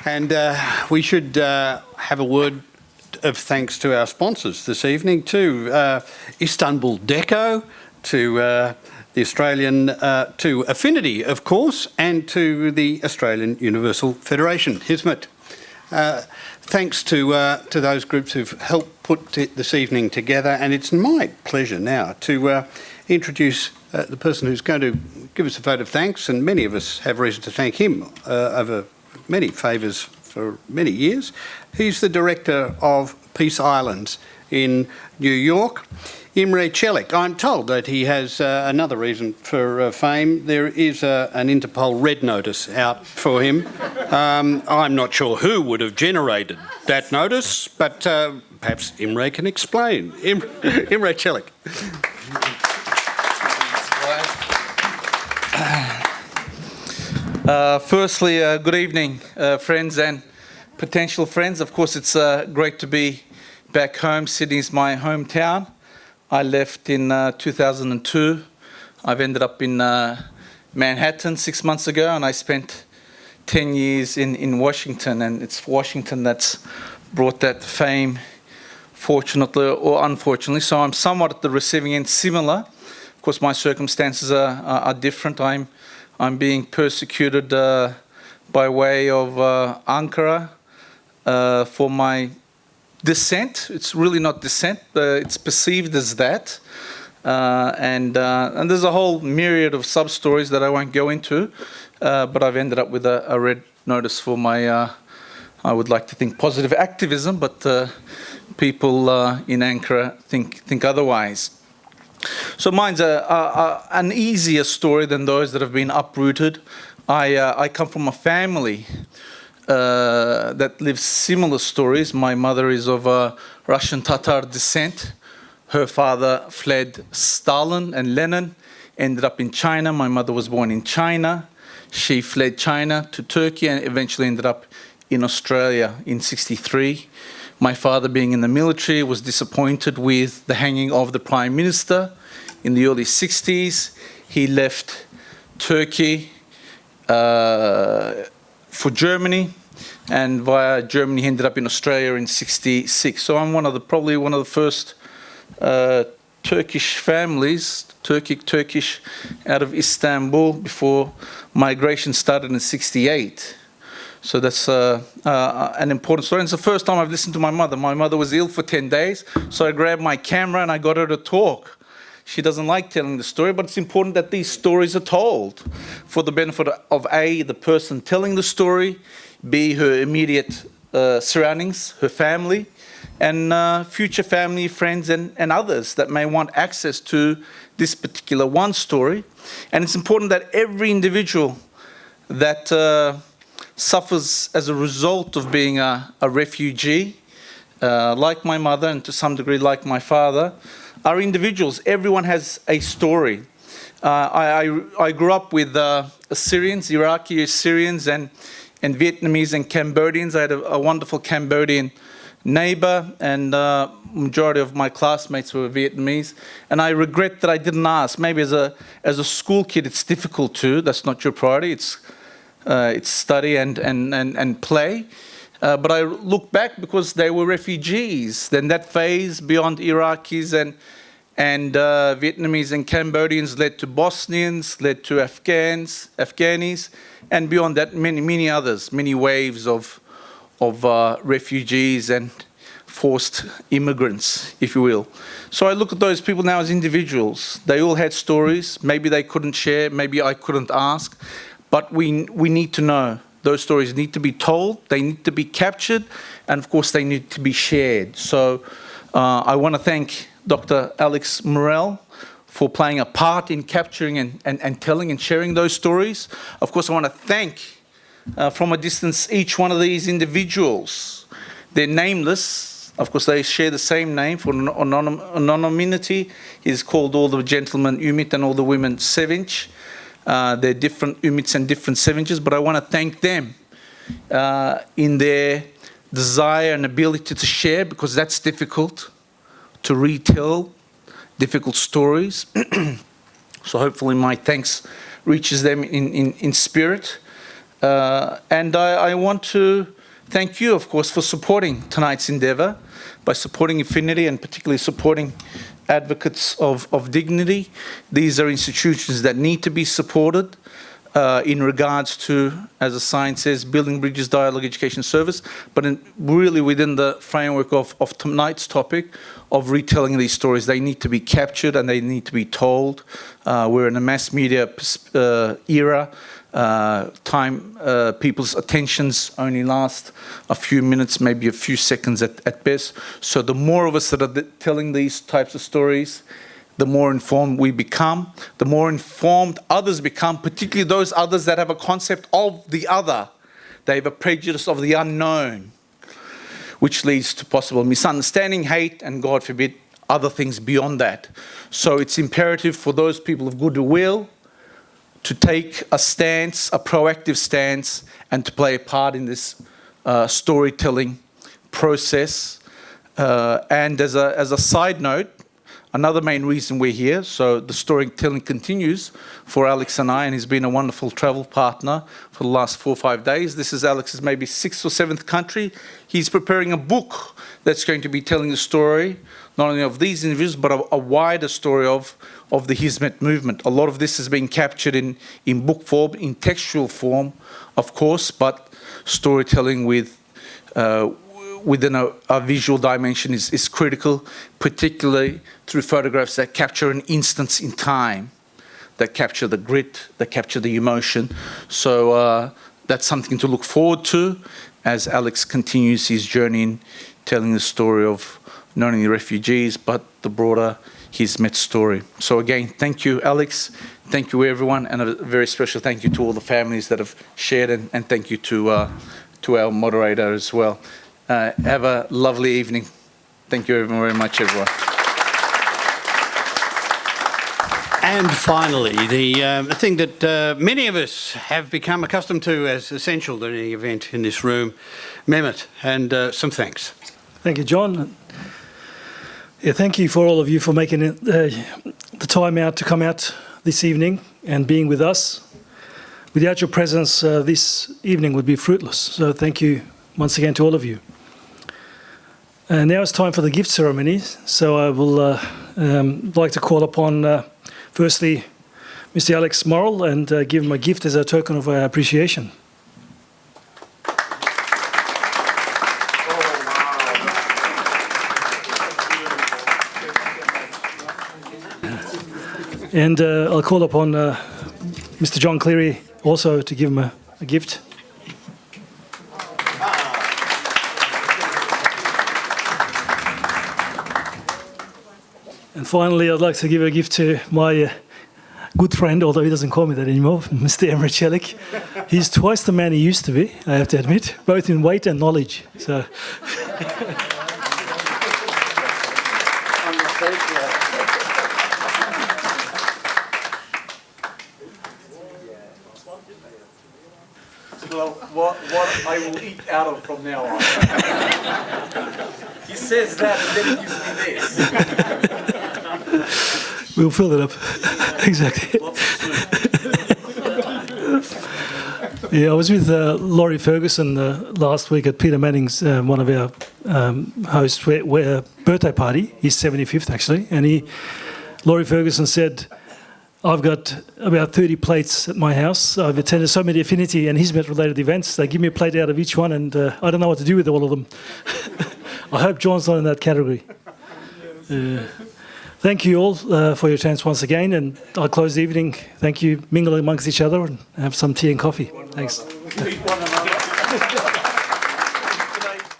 And we should have a word of thanks to our sponsors this evening, to Istanbul Deco, to the Australian, to Affinity, of course, and to the Australian Universal Federation, HISMET. Thanks to those groups who've helped put this evening together, and it's my pleasure now to introduce the person who's going to give us a vote of thanks, and many of us have reason to thank him over many favours for many years. He's the director of Peace Islands in New York, Imre Celik. I'm told that he has another reason for fame. There is an Interpol red notice out for him. I'm not sure who would have generated that notice, but perhaps Imre can explain. Imre Celik. Firstly, good evening, friends and potential friends. Of course, it's great to be back home. Sydney's my hometown. I left in 2002. I've ended up in Manhattan 6 months ago, and I spent 10 years in Washington, and it's Washington that's brought that fame, fortunately or unfortunately. So I'm somewhat at the receiving end, similar. Of course, my circumstances are different. I'm being persecuted by way of Ankara for my dissent. It's really not dissent. It's perceived as that. And there's a whole myriad of sub-stories that I won't go into, but I've ended up with a red notice for my, I would like to think, positive activism, but people in Ankara think otherwise. So mine's an easier story than those that have been uprooted. I come from a family that lives similar stories. My mother is of Russian Tatar descent. Her father fled Stalin and Lenin, ended up in China. My mother was born in China. She fled China to Turkey and eventually ended up in Australia in '63. My father, being in the military, was disappointed with the hanging of the Prime Minister in the early '60s. He left Turkey for Germany, and via Germany he ended up in Australia in '66. So I'm probably one of the first Turkish families, Turkish out of Istanbul before migration started in '68. So that's an important story. And it's the first time I've listened to my mother. My mother was ill for 10 days, so I grabbed my camera and I got her to talk. She doesn't like telling the story, but it's important that these stories are told for the benefit of A, the person telling the story, B, her immediate surroundings, her family, and future family, friends, and others that may want access to this particular one story. And it's important that every individual that suffers as a result of being a refugee, like my mother and to some degree like my father, are individuals. Everyone has a story. I grew up with Assyrians, Iraqi Assyrians, and Vietnamese and Cambodians. I had a wonderful Cambodian neighbor, and majority of my classmates were Vietnamese. And I regret that I didn't ask. Maybe as a school kid, it's difficult to. That's not your priority. It's study and play. But I look back because they were refugees. Then that phase beyond Iraqis and Vietnamese and Cambodians led to Bosnians, led to Afghanis, and beyond that many others, many waves of refugees and forced immigrants, if you will. So I look at those people now as individuals. They all had stories. Maybe they couldn't share. Maybe I couldn't ask. But we need to know. Those stories need to be told, they need to be captured, and of course they need to be shared. So I want to thank Dr. Alex Morel for playing a part in capturing and telling and sharing those stories. Of course, I want to thank, from a distance, each one of these individuals. They're nameless. Of course, they share the same name for anonymity. He's called all the gentlemen Ümit and all the women Sevinç. They're different Ümits and different Sevinçes, but I want to thank them in their desire and ability to share, because that's difficult, to retell difficult stories. So hopefully my thanks reaches them in spirit. And I want to thank you, of course, for supporting tonight's endeavour, by supporting Affinity and particularly supporting advocates of dignity. These are institutions that need to be supported in regards to, as the sign says, building bridges, dialogue, education, service, but really within the framework of tonight's topic of retelling these stories. They need to be captured and they need to be told. We're in a mass media era. People's attentions only last a few minutes, maybe a few seconds at best. So the more of us that are telling these types of stories, the more informed we become, the more informed others become, particularly those others that have a concept of the other. They have a prejudice of the unknown, which leads to possible misunderstanding, hate, and God forbid, other things beyond that. So it's imperative for those people of goodwill to take a stance, a proactive stance, and to play a part in this storytelling process. And as a side note, another main reason we're here, so the storytelling continues for Alex and I, and he's been a wonderful travel partner for the last 4 or 5 days. This is Alex's maybe 6th or 7th country. He's preparing a book that's going to be telling the story, not only of these individuals, but a wider story of the Hizmet movement. A lot of this is being captured in book form, in textual form, of course, but storytelling within a visual dimension is critical, particularly through photographs that capture an instance in time, that capture the grit, that capture the emotion. So that's something to look forward to as Alex continues his journey in telling the story of not only the refugees, but the broader Hizmet story. So again, thank you, Alex. Thank you, everyone, and a very special thank you to all the families that have shared, and thank you to our moderator as well. Have a lovely evening. Thank you very much, everyone. And finally, the thing that many of us have become accustomed to as essential to any event in this room, Mehmet, and some thanks. Thank you, John. Yeah, thank you for all of you for making the time out to come out this evening and being with us. Without your presence, this evening would be fruitless. So thank you once again to all of you. Now it's time for the gift ceremony. So I will like to call upon, firstly, Mr. Alex Morel, and give him a gift as a token of our appreciation. And I'll call upon Mr. John Cleary also to give him a gift. And finally, I'd like to give a gift to my good friend, although he doesn't call me that anymore, Mr. Emre Çelik. He's twice the man he used to be, I have to admit, both in weight and knowledge. So. Well, what I will eat out of from now on. He says that and then he gives me this. We'll fill it up. Exactly. Yeah, I was with Laurie Ferguson last week at Peter Manning's, one of our hosts' birthday party. His 75th, actually. And Laurie Ferguson said, I've got about 30 plates at my house. I've attended so many Affinity and Hizmet-related events. They give me a plate out of each one, and I don't know what to do with all of them. I hope John's not in that category. Thank you all for your chance once again, and I'll close the evening. Thank you. Mingle amongst each other and have some tea and coffee. Thanks.